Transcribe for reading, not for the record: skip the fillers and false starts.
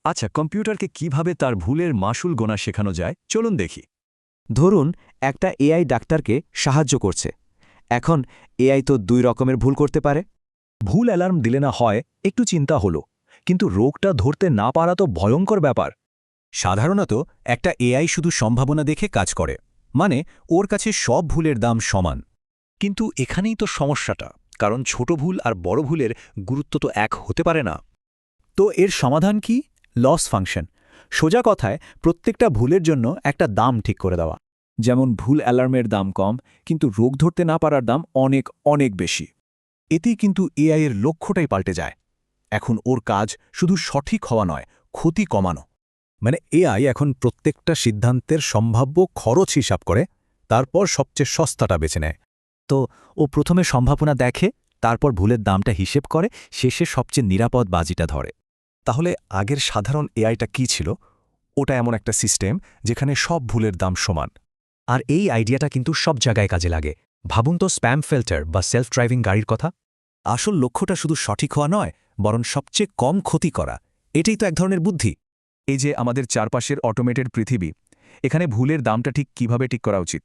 আচ্ছা, কম্পিউটারকে কিভাবে তার ভুলের মাসুল গোনা শেখানো যায় চলুন দেখি। ধরুন একটা এআই ডাক্তারকে সাহায্য করছে। এখন এআই তো দুই রকমের ভুল করতে পারে। ভুল অ্যালার্ম দিলে না হয় একটু চিন্তা হলো, কিন্তু রোগটা ধরতে না পারা তো ভয়ঙ্কর ব্যাপার। সাধারণত একটা এআই শুধু সম্ভাবনা দেখে কাজ করে, মানে ওর কাছে সব ভুলের দাম সমান। কিন্তু এখানেই তো সমস্যাটা, কারণ ছোট ভুল আর বড় ভুলের গুরুত্ব তো এক হতে পারে না। তো এর সমাধান কি? Loss function. সোজা কথায় প্রত্যেকটা ভুলের জন্য একটা দাম ঠিক করে দেওয়া। যেমন ভুল অ্যালার্মের দাম কম, কিন্তু রোগ ধরতে না পারার দাম অনেক অনেক বেশি। এতেই কিন্তু এআই এর লক্ষ্যটাই পাল্টে যায়। এখন ওর কাজ শুধু সঠিক হওয়া নয়, ক্ষতি কমানো। মানে এআই এখন প্রত্যেকটা সিদ্ধান্তের সম্ভাব্য খরচ হিসাব করে, তারপর সবচেয়ে সস্তাটা বেছে নেয়। তো ও প্রথমে সম্ভাবনা দেখে, তারপর ভুলের দামটা হিসেব করে, শেষে সবচেয়ে নিরাপদ বাজিটা ধরে। তাহলে আগের সাধারণ এআইটা কি ছিল? ওটা এমন একটা সিস্টেম যেখানে সব ভুলের দাম সমান। আর এই আইডিয়াটা কিন্তু সব জায়গায় কাজে লাগে। ভাবুন তো স্প্যাম ফিল্টার বা সেলফ ড্রাইভিং গাড়ির কথা। আসল লক্ষ্যটা শুধু সঠিক হওয়া নয়, বরং সবচেয়ে কম ক্ষতি করা। এটাই তো এক ধরনের বুদ্ধি। এই যে আমাদের চারপাশের অটোমেটেড পৃথিবী, এখানে ভুলের দামটা ঠিক কিভাবে ঠিক করা উচিত?